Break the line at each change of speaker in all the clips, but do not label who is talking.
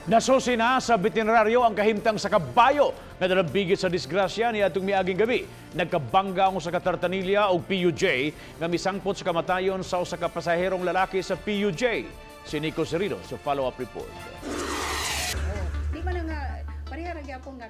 Nasusi na sa veterinaryo ang kahimtang sa kabayo nga nalambigit sa disgrasya ni atong miaging gabi. Nagkabangga ang usa ka tartanilya o PUJ nga misangpot sa kamatayon sa usa ka pasaherong lalaki sa PUJ. Si Nico Serino sa follow-up report.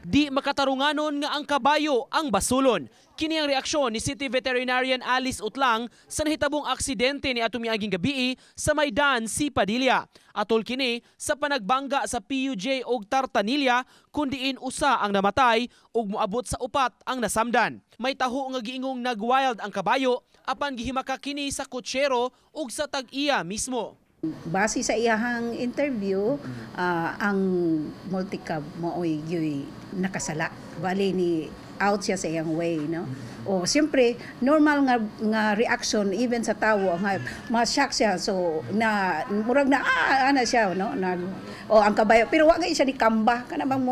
Di makatarunganon nga ang kabayo ang basulon. Kini ang reaksyon ni City Veterinarian Alice Utlang sa nahitabong aksidente ni atong miaging gabi sa Maydan, si Padilla. Atol kini sa panagbangga sa PUJ og tartanilya kundiin usa ang namatay ug moabot sa upat ang nasamdan. May taho nga giingong nagwild ang kabayo apan gihimaka kini sa kutsero ug sa tag-iya mismo.
Base sa iyahang interview, ang multicab mooy gyud nakasala. Bali ni out siya sa iyang way, no? O siyempre normal nga reaction even sa tawo nga ma-shock siya, so na murag na ana siya, no? Ang kabayo pero wa gyud siya ni kamba kana bang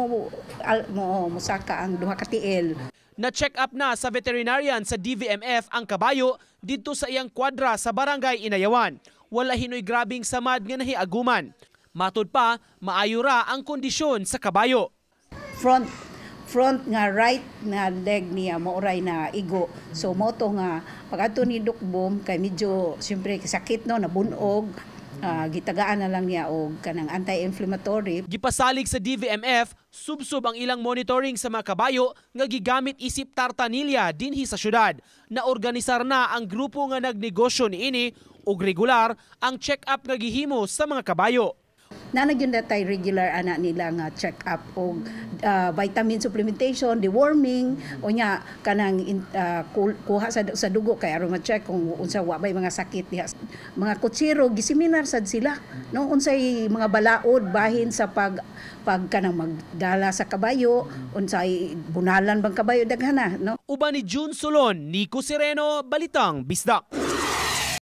musaka ang duha ka tiil.
Na-check up na sa veterinarian sa DVMF ang kabayo didto sa iyang kwadra sa barangay Inayawan. Wala hinoy grabing samad nga nahiaguman. Matud pa, maayo ra ang kondisyon sa kabayo.
Front nga right na leg niya mauray na igo. So moto nga pag-ato ni Dukbom kay medyo siyempre sakit, no, nabunog. Gitagaan na lang niya og kanang anti-inflammatory.
Gipasalig sa DVMF, subsub ang ilang monitoring sa mga kabayo nga gigamit isip tartanilya dinhi sa syudad. Naorganisar na ang grupo nga nagnegosyo niini ug regular ang check-up nga gihimo sa mga kabayo.
Nagyon datay regular ana nila nga check-up og vitamin supplementation, deworming, o nya kanang kuha sa dugo kay aron ma-check kung unsa wa bay mga sakit diha. Mga kutsiro giseminar sad sila, no, unsay mga balaod bahin sa pag kanang magdala sa kabayo, unsay bunalan bang kabayo daghana, no.
Uban ni June Solon, Nico Sereno, Balitang Bisdak.